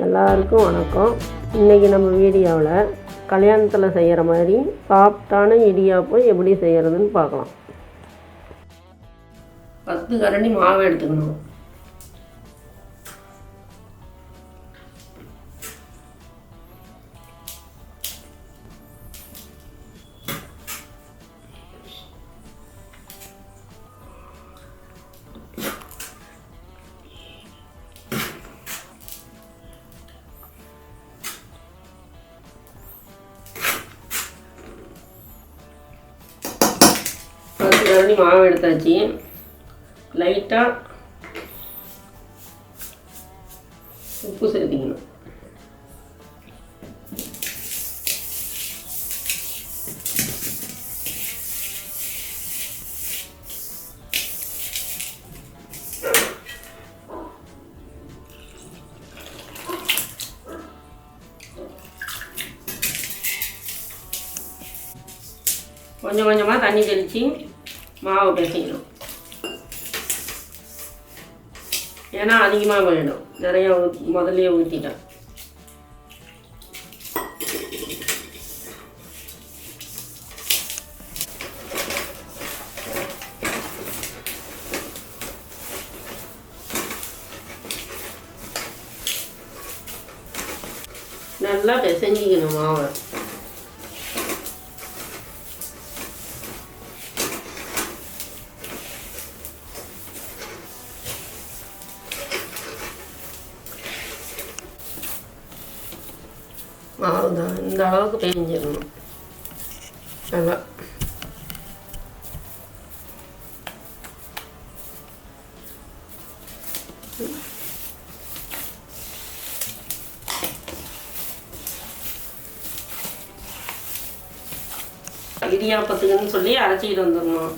எல்லாருக்கும் வணக்கம். இன்றைக்கி நம்ம வீடியோவில் கல்யாணத்தில் செய்கிற மாதிரி சாஃப்டான இடியாப்பம் எப்படி செய்கிறதுன்னு பார்க்கலாம். 10 கரண்டி மாவு எடுத்துக்கணும். கரண்டி மாவு எடுத்தாச்சு. லைட்டாக உப்பு சேர்த்திக்கணும். கொஞ்சம் கொஞ்சமாக தண்ணி தெளித்து மாவு பிசைக்கணும். ஏன்னா அதிகமாக போயிடும், நிறையா முதல்லையே ஊற்றிட்டேன். நல்லா பிசைஞ்சிக்கணும் மாவை. மாவு தான் இந்த அளவுக்கு பிழிஞ்சிடணும். நல்லா இடியாப்பத்துக்குன்னு சொல்லி அரைச்சிக்கிட்டு வந்துடணும்.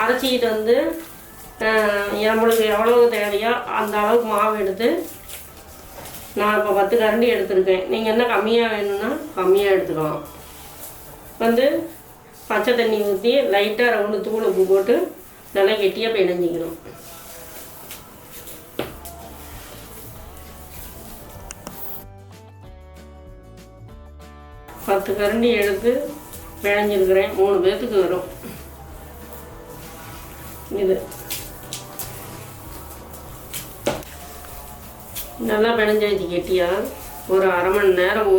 அரைச்சிக்கிட்டு வந்து நம்மளுக்கு எவ்வளவு தேவையோ அந்த அளவுக்கு மாவு எடுத்து, நான் இப்போ 10 கரண்டி எடுத்துருக்கேன். நீங்கள் என்ன கம்மியாக வேணும்னா கம்மியாக எடுத்துக்கலாம். வந்து பச்சை தண்ணி ஊற்றி லைட்டாக ரவுண்டு தூள் உப்பு போட்டு நல்லா கெட்டியாக பிணைஞ்சிக்கணும். பத்து கரண்டி எடுத்து பிணைஞ்சிருக்கிறேன். 3 பேர்த்துக்கு வரும் இது. நல்லா பிணைஞ்சாச்சு கெட்டியாக. ஒரு அரை மணி நேரம்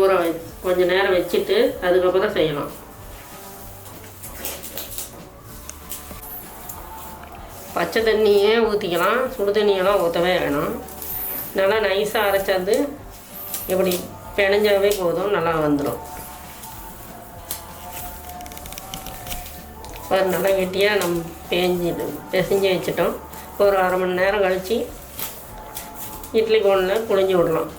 கொஞ்சம் நேரம் வச்சுட்டு அதுக்கப்புறம் செய்யலாம். பச்சை தண்ணியே ஊற்றிக்கலாம், சுடு தண்ணியெல்லாம் ஊற்றவே வேணும். நல்லா நைஸாக அரைச்சாது இப்படி பிணைஞ்சாவே போதும், நல்லா வந்துடும். நல்லா கெட்டியாக நம்ம பிசைஞ்சு வச்சுட்டோம். ஒரு அரை மணி நேரம் கழித்து இட்லி கோனில் புழிஞ்சு விடலாம்.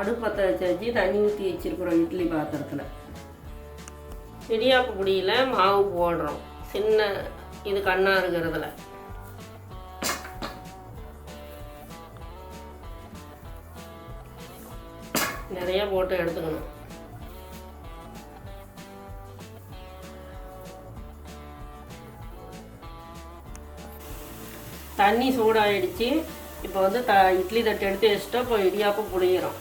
அடுப்பத்தை வச்சு தண்ணி ஊற்றி வச்சுருக்குறோம் இட்லி பாத்திரத்தில். இடியாப்பு பொடியில் மாவு போடுறோம். சின்ன இது கண்ணாக இருக்கிறதுல நிறைய போட்டு எடுத்துக்கணும். தண்ணி சூடாகிடுச்சு. இப்போ வந்து இட்லி தட்டு எடுத்து வச்சுட்டா இப்போ இடியாப்பம் புழியிறோம்.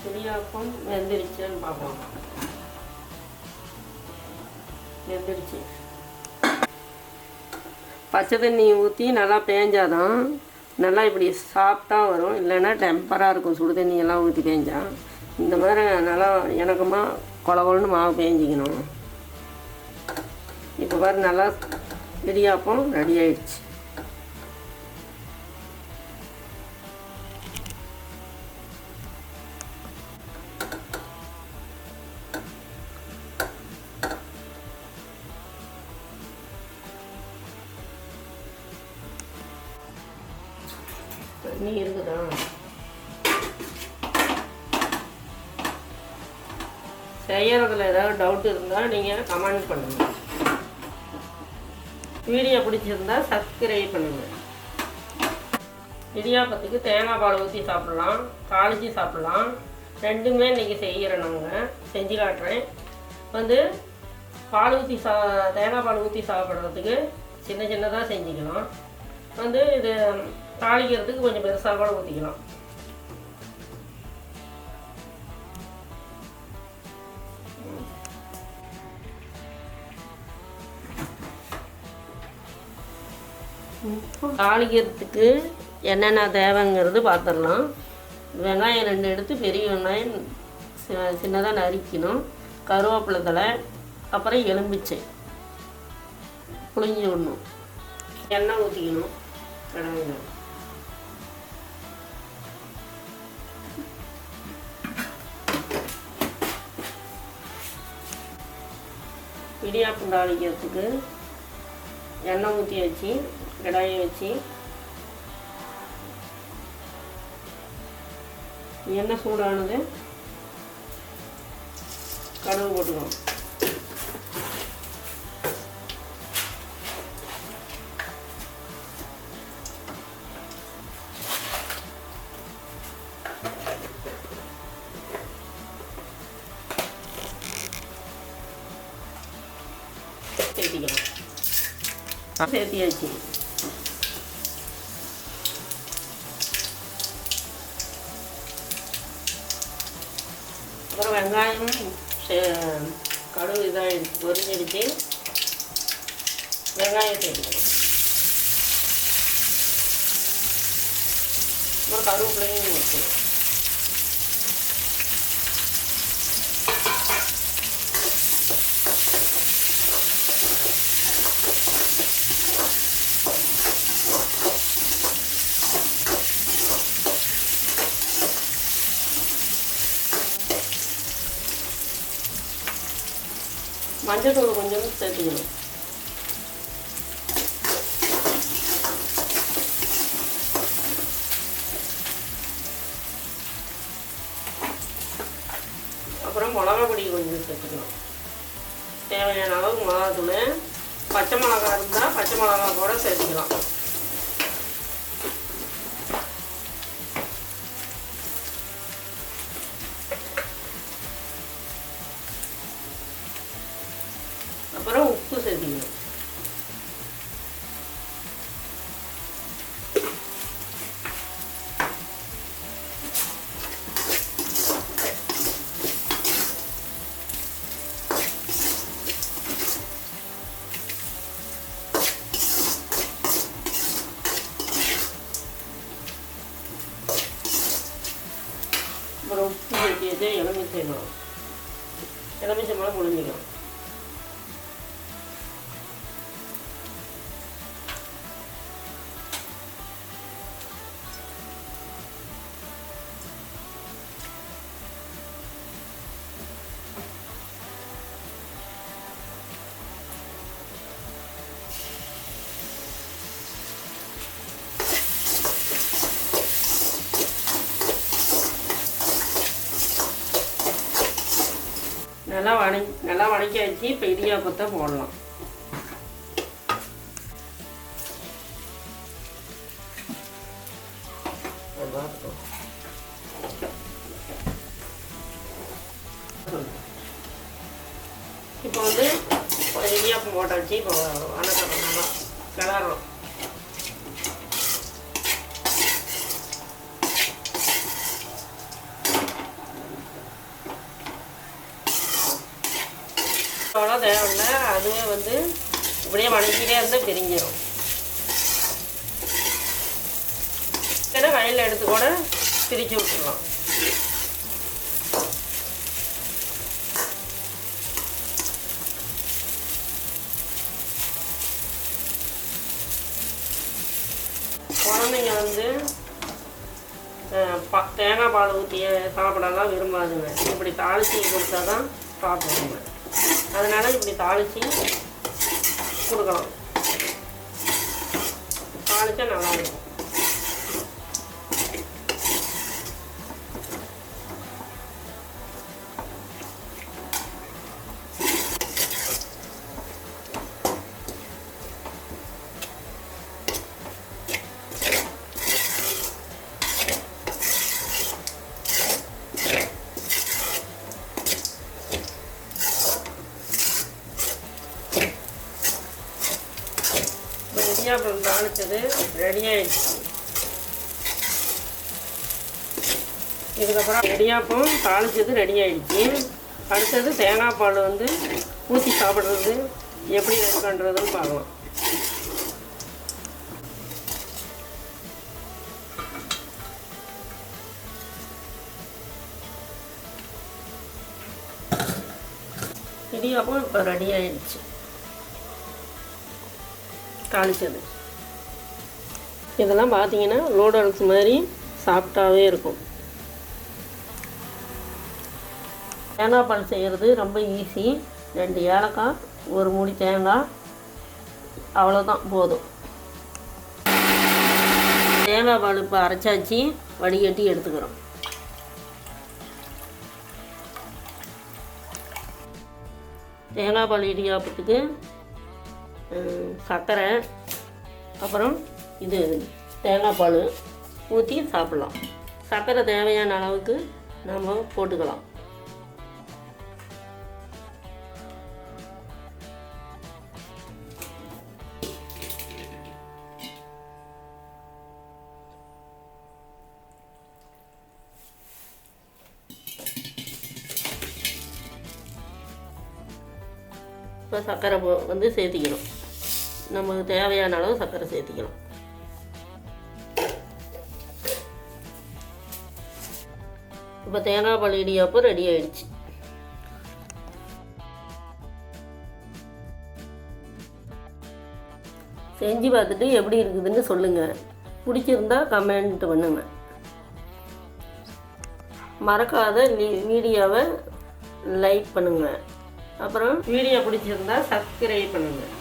இடியாப்பம் வெந்துருச்சுன்னு பார்ப்போம். வெந்துருச்சு. பச்சை தண்ணி ஊற்றி நல்லா பேஞ்சாதான் நல்லா இப்படி சாஃப்டாக வரும். இல்லைன்னா டெம்பராக இருக்கும் சுடு தண்ணியெல்லாம் ஊற்றி பேஞ்சா. இந்த மாதிரி நல்லா எனக்குமா கொல கொலன்னு மாவு பேஞ்சிக்கணும். இப்போ பாரு நல்லா இடியாப்பம் ரெடி ஆயிடுச்சு. தண்ணி இருக்குதா? செய்யறதுல ஏதாவது டவுட் இருந்தால் நீங்கள் கமெண்ட் பண்ணுங்கள். வீடியோ பிடிச்சிருந்தா சப்ஸ்கிரைப் பண்ணுங்கள். இடியாப்பத்துக்கு தேங்காய் பால் ஊற்றி சாப்பிட்லாம், தாளித்து சாப்பிட்லாம். ரெண்டுமே இன்றைக்கி செய்கிறேன். நாங்கள் செஞ்சு காட்டுறேன். பால் ஊற்றி தேங்காய் பால் ஊற்றி சாப்பிட்றதுக்கு சின்ன சின்னதாக செஞ்சுக்கலாம். இது தாளிக்கிறதுக்கு கொஞ்சம் பெருசாக கூட ஊற்றிக்கலாம். தாளிக்கிறதுக்கு என்னென்ன தேவைங்கிறது பார்த்துடலாம். வெங்காயம் 2 எடுத்து பெரிய வெங்காயம் சின்னதாக நறுக்கணும். கருவேப்பிலை தழை, அப்புறம் எலுமிச்சை புளிஞ்சு விடணும். எண்ணெய் ஊற்றிக்கணும். கடாயில் இடியாப்பம் தாளிக்கிறதுக்கு எண்ணெய் ஊற்றி வச்சு கடாயை வச்சு எண்ணெய் சூடானது கடுகு போட்டுக்கணும். சேர்த்தியாச்சு. அப்புறம் வெங்காயம் கடுகு இதாக பொரிஞ்சிடுச்சு. வெங்காயம் சேர்த்துக்கணும். அப்புறம் கருவேப்பிலையும் வச்சுக்கணும். மஞ்சள் தூள் கொஞ்சம் சேர்த்துக்கணும். அப்புறம் மிளகா பொடி கொஞ்சம் சேர்த்துக்கணும். தேவையான அளவு மிளகாத்தூள். பச்சை மிளகா இருந்தால் பச்சை மிளகா கூட சேர்த்துக்கலாம். அப்புறம் உப்பு சேர்த்துக்கணும். அப்புறம் உப்பு சேர்த்து வச்சு எலுமிச்சை மேலே புழிஞ்சிக்கணும். நல்லா வதக்கி வச்சு இப்போ இடியாப்பத்தை போடலாம். இப்போ இடியாப்பம் போட்டாச்சு. இப்போ வணக்கம் நல்லா கிளறோம். அவ்வளோ தேவையில்லை. அதுவே இப்படியே வணக்கிட்டே இருந்தால் பிரிஞ்சிடும். ஏன்னா கையில் எடுத்து கூட பிரித்து விட்டுடலாம். குழந்தைங்க வந்து தேங்காய் பால் ஊற்றி சாப்பிடலாம் விரும்பாதுங்க. இப்படி தாளித்து கொடுத்தா தான் சாப்பிடுவோங்க. அதனால் இப்படி தாளித்து கொடுக்கலாம். தாளித்தா நல்லாயிருக்கும். இடியாப்பம் தாளித்தது ரெடி ஆகிடுச்சு. இதுக்கப்புறம் இடியாப்பம் தாளித்தது ரெடி ஆகிடுச்சு. அடுத்தது தேங்காய் பால் வந்து ஊற்றி சாப்பிட்றது எப்படி ரெடி பண்ணுறதுன்னு பார்க்கலாம். இடியாப்பம் இப்போ ரெடி ஆகிடுச்சு தாளித்தது. இதெல்லாம் பார்த்தீங்கன்னா நூடுல்ஸ் மாதிரி சாஃப்டாகவே இருக்கும். தேங்காய் பால் செய்கிறது ரொம்ப ஈஸி. 2 ஏலக்காய், 1 மூடி தேங்காய், அவ்வளோதான் போதும். தேங்காய் பால் இப்போ அரைச்சாச்சு, வடிகட்டி எடுத்துக்கிறோம். தேங்காய் பால் இடியாப்பத்துக்கு சர்க்கரை அப்புறம் இது தேங்காய் பால் ஊற்றி சாப்பிட்லாம். சர்க்கரை தேவையான அளவுக்கு நம்ம போட்டுக்கலாம். இப்போ சர்க்கரை வந்து சேர்த்திக்கணும். நமக்கு தேவையான அளவு சர்க்கரை சேர்த்திக்கலாம். இப்போ தேங்காய் பால் இடியாப்பம் ரெடி ஆயிடுச்சு. செஞ்சு பார்த்துட்டு எப்படி இருக்குதுன்னு சொல்லுங்கள். பிடிச்சிருந்தா கமெண்ட் பண்ணுங்க. மறக்காத வீடியோவை லைக் பண்ணுங்கள். அப்புறம் வீடியோ பிடிச்சிருந்தா சப்ஸ்கிரைப் பண்ணுங்கள்.